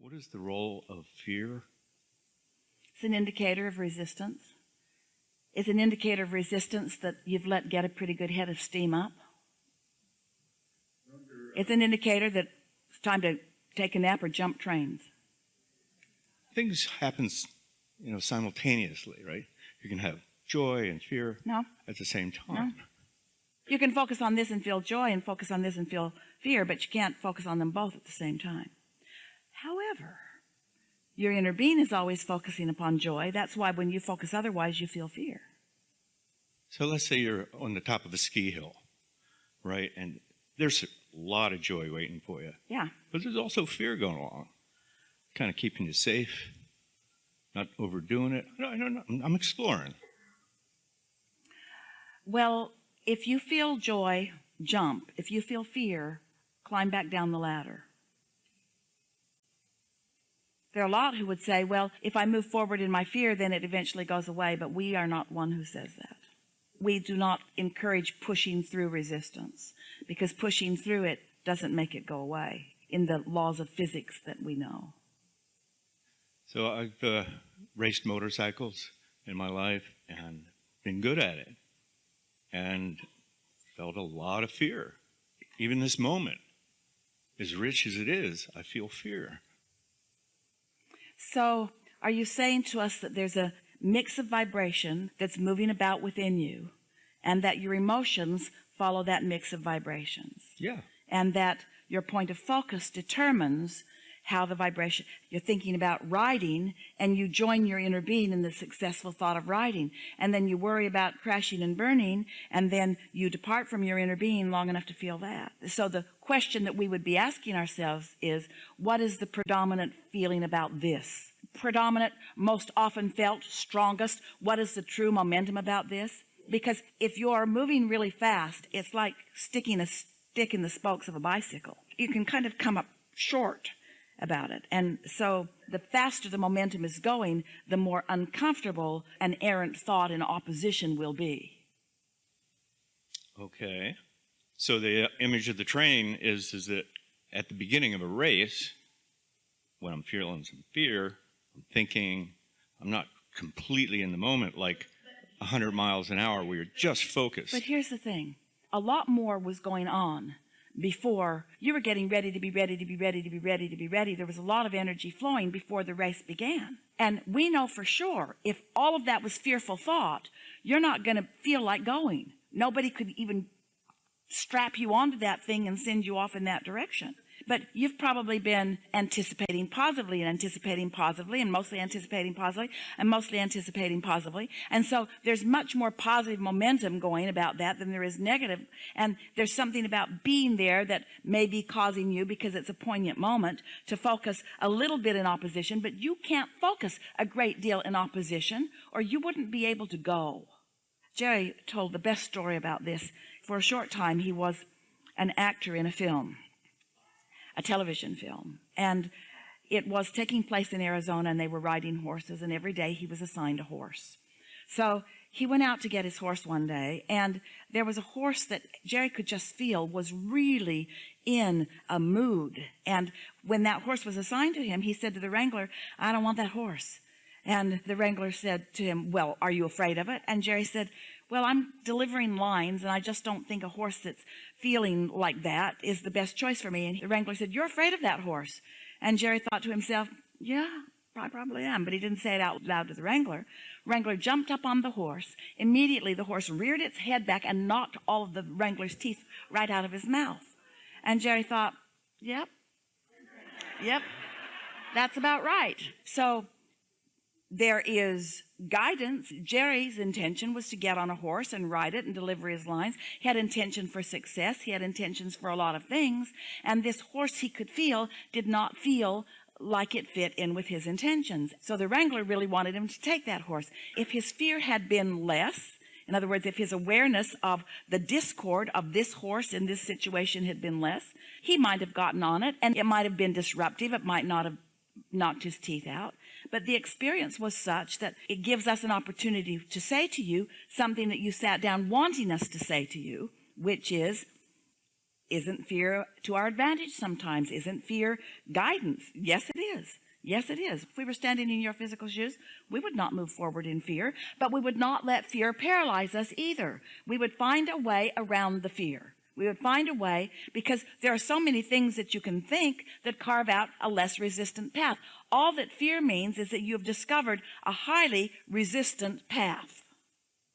What is the role of fear? It's an indicator of resistance. It's an indicator of resistance that you've let get a pretty good head of steam up. It's an indicator that it's time to take a nap or jump trains. Things happen, simultaneously, right? You can have joy and fear at the same time. No. You can focus on this and feel joy and focus on this and feel fear, but you can't focus on them both at the same time. However, your inner being is always focusing upon joy. That's why when you focus otherwise, you feel fear. So let's say you're on the top of a ski hill, right? And there's a lot of joy waiting for you. Yeah. But there's also fear going along, kind of keeping you safe, not overdoing it. I don't know. I'm exploring. Well, if you feel joy, jump. If you feel fear, climb back down the ladder. There are a lot who would say, well, if I move forward in my fear, then it eventually goes away. But we are not one who says that. We do not encourage pushing through resistance, because pushing through it doesn't make it go away in the laws of physics that we know. So I've raced motorcycles in my life and been good at it and felt a lot of fear. Even this moment, as rich as it is, I feel fear. So are you saying to us that there's a mix of vibration that's moving about within you, and that your emotions follow that mix of vibrations? Yeah. And that your point of focus determines how the vibration, you're thinking about riding, and you join your inner being in the successful thought of riding, and then you worry about crashing and burning, and then you depart from your inner being long enough to feel that. So the question that we would be asking ourselves is, what is the predominant feeling about this? Predominant, most often felt, strongest. What is the true momentum about this? Because if you're moving really fast, it's like sticking a stick in the spokes of a bicycle. You can kind of come up short about it. And so the faster the momentum is going, the more uncomfortable an errant thought in opposition will be. Okay. So the image of the train is that at the beginning of a race, when I'm feeling some fear, I'm thinking, I'm not completely in the moment, like 100 miles an hour where you're just focused. But here's the thing. A lot more was going on before you were getting ready to be ready to be ready to be ready to be ready. There was a lot of energy flowing before the race began. And we know for sure, if all of that was fearful thought, you're not going to feel like going. Nobody could even strap you onto that thing and send you off in that direction. But you've probably been anticipating positively and anticipating positively and mostly anticipating positively and mostly anticipating positively. And so there's much more positive momentum going about that than there is negative. And there's something about being there that may be causing you, because it's a poignant moment, to focus a little bit in opposition. But you can't focus a great deal in opposition, or you wouldn't be able to go. Jerry told the best story about this. For a short time, he was an actor in a film, a television film, and it was taking place in Arizona, and they were riding horses, and every day he was assigned a horse. So he went out to get his horse one day, and there was a horse that Jerry could just feel was really in a mood. And when that horse was assigned to him, he said to the wrangler, "I don't want that horse." And the wrangler said to him, "Well, are you afraid of it?" And Jerry said, "Well, I'm delivering lines, and I just don't think a horse that's feeling like that is the best choice for me." And the wrangler said, "You're afraid of that horse." And Jerry thought to himself, "Yeah, I probably am." But he didn't say it out loud to the wrangler. Wrangler jumped up on the horse. Immediately, the horse reared its head back and knocked all of the wrangler's teeth right out of his mouth. And Jerry thought, yep, that's about right. So there is guidance. Jerry's intention was to get on a horse and ride it and deliver his lines. He had intention for success. He had intentions for a lot of things. And this horse, he could feel, did not feel like it fit in with his intentions. So the wrangler really wanted him to take that horse. If his fear had been less, in other words, if his awareness of the discord of this horse in this situation had been less, he might have gotten on it, and it might have been disruptive. It might not have knocked his teeth out. But the experience was such that it gives us an opportunity to say to you something that you sat down wanting us to say to you, which is, Isn't fear to our advantage sometimes? Isn't fear guidance? Yes, it is. Yes, it is. If we were standing in your physical shoes, we would not move forward in fear, but we would not let fear paralyze us either. We would find a way around the fear. We would find a way, because there are so many things that you can think that carve out a less resistant path. All that fear means is that you have discovered a highly resistant path.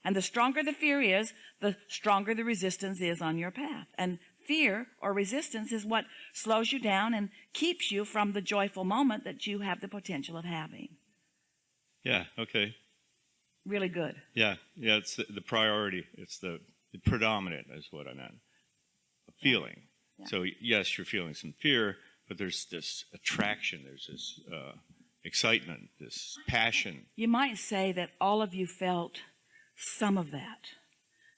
And the stronger the fear is, the stronger the resistance is on your path. And fear or resistance is what slows you down and keeps you from the joyful moment that you have the potential of having. Yeah, okay. Really good. Yeah, it's the priority. It's the predominant is what I meant. A feeling. Yeah. So yes, you're feeling some fear, but there's this attraction, there's this excitement, this passion. You might say that all of you felt some of that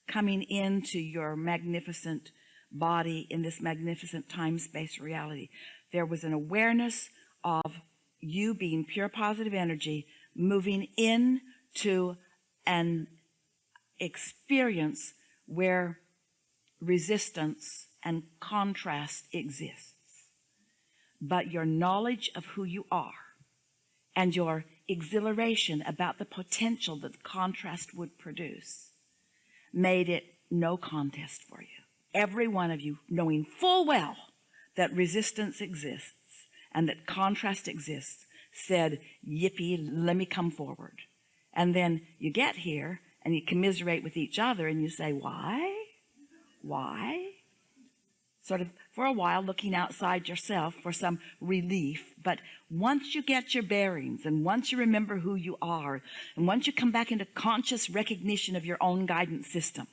coming into your magnificent body in this magnificent time-space reality. There was an awareness of you being pure positive energy moving into an experience where resistance and contrast exists. But your knowledge of who you are and your exhilaration about the potential that contrast would produce made it no contest for you. Every one of you, knowing full well that resistance exists and that contrast exists, said, yippee, let me come forward. And then you get here and you commiserate with each other and you say, why? Why? Sort of for a while looking outside yourself for some relief. But once you get your bearings and once you remember who you are and once you come back into conscious recognition of your own guidance system,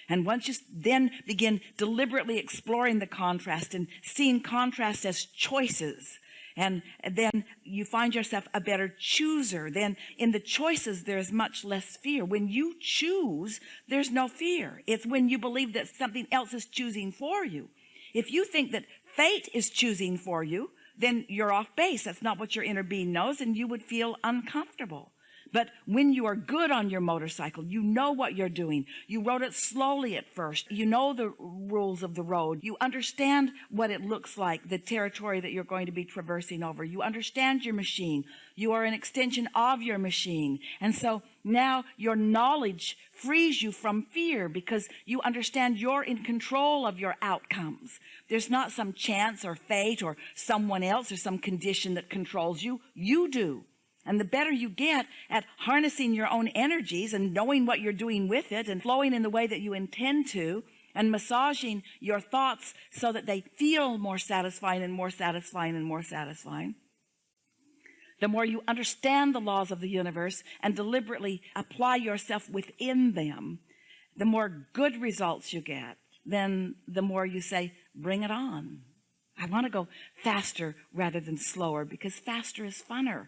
and once you then begin deliberately exploring the contrast and seeing contrast as choices, and then you find yourself a better chooser, then in the choices there's much less fear. When you choose, there's no fear. It's when you believe that something else is choosing for you. If you think that fate is choosing for you, then you're off base. That's not what your inner being knows, and you would feel uncomfortable. But when you are good on your motorcycle, you know what you're doing. You rode it slowly at first. You know the rules of the road. You understand what it looks like, the territory that you're going to be traversing over. You understand your machine. You are an extension of your machine. And so now your knowledge frees you from fear because you understand you're in control of your outcomes. There's not some chance or fate or someone else or some condition that controls you. You do. And the better you get at harnessing your own energies and knowing what you're doing with it and flowing in the way that you intend to and massaging your thoughts so that they feel more satisfying and more satisfying and more satisfying, the more you understand the laws of the universe and deliberately apply yourself within them, the more good results you get. Then the more you say, bring it on. I want to go faster rather than slower because faster is funner.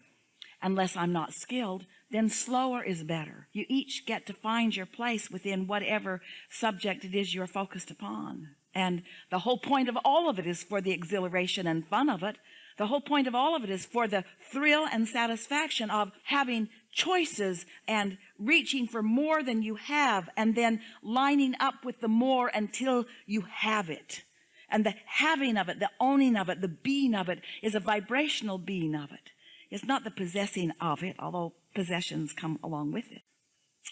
Unless I'm not skilled, then slower is better. You each get to find your place within whatever subject it is you're focused upon. And the whole point of all of it is for the exhilaration and fun of it. The whole point of all of it is for the thrill and satisfaction of having choices and reaching for more than you have and then lining up with the more until you have it. And the having of it, the owning of it, the being of it is a vibrational being of it. It's not the possessing of it, although possessions come along with it.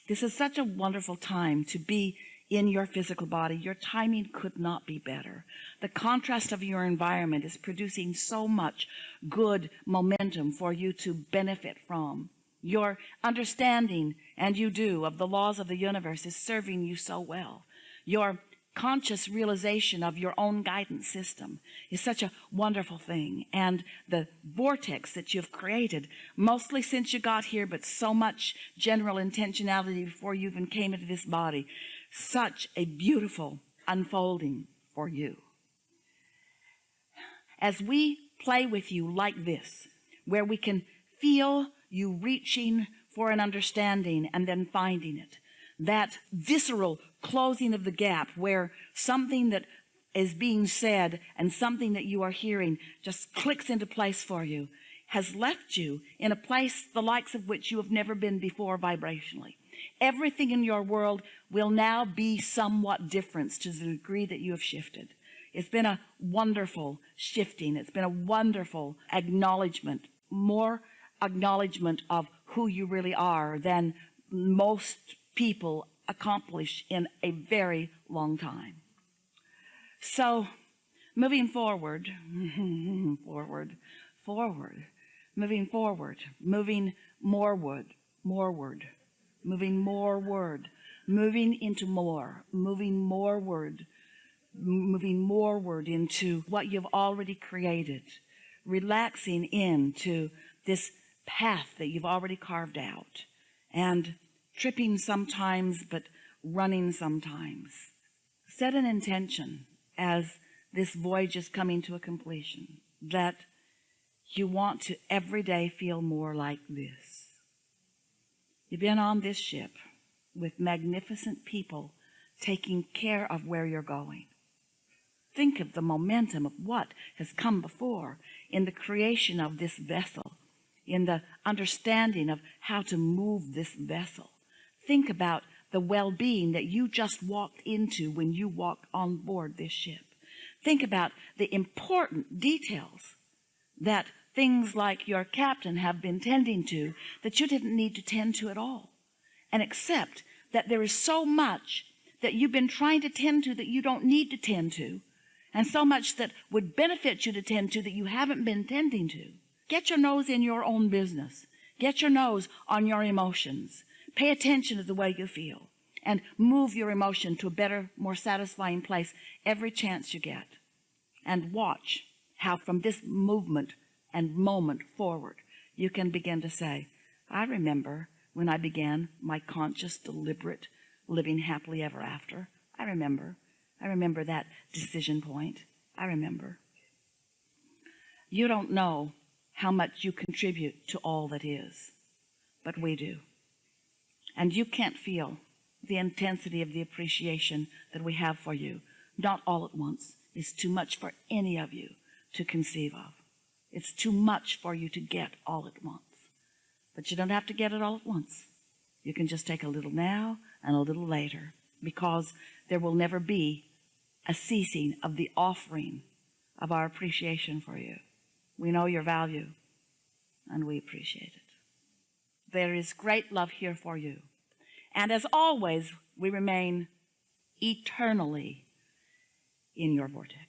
This is such a wonderful time to be in your physical body. Your timing could not be better. The contrast of your environment is producing so much good momentum for you to benefit from. Your understanding, and you do, of the laws of the universe is serving you so well. Your conscious realization of your own guidance system is such a wonderful thing. And the vortex that you've created, mostly since you got here, but so much general intentionality before you even came into this body, such a beautiful unfolding for you. As we play with you like this, where we can feel you reaching for an understanding and then finding it, that visceral closing of the gap where something that is being said and something that you are hearing just clicks into place for you, has left you in a place the likes of which you have never been before vibrationally. Everything in your world will now be somewhat different to the degree that you have shifted. It's been a wonderful shifting. It's been a wonderful acknowledgement, more acknowledgement of who you really are than most people accomplish in a very long time. So, moving forward, moving moreward into what you've already created, relaxing into this path that you've already carved out, and tripping sometimes, but running sometimes. Set an intention as this voyage is coming to a completion that you want to every day feel more like this. You've been on this ship with magnificent people taking care of where you're going. Think of the momentum of what has come before in the creation of this vessel, in the understanding of how to move this vessel. Think about the well-being that you just walked into when you walked on board this ship. Think about the important details that things like your captain have been tending to that you didn't need to tend to at all. And accept that there is so much that you've been trying to tend to that you don't need to tend to, and so much that would benefit you to tend to that you haven't been tending to. Get your nose in your own business. Get your nose on your emotions. Pay attention to the way you feel, and move your emotion to a better, more satisfying place every chance you get. And watch how from this movement and moment forward, you can begin to say, I remember when I began my conscious, deliberate living happily ever after. I remember that decision point. I remember. You don't know how much you contribute to all that is, but we do. And you can't feel the intensity of the appreciation that we have for you, not all at once. It's too much for any of you to conceive of. It's too much for you to get all at once. But you don't have to get it all at once. You can just take a little now and a little later, because there will never be a ceasing of the offering of our appreciation for you. We know your value, and we appreciate it. There is great love here for you. And as always, we remain eternally in your vortex.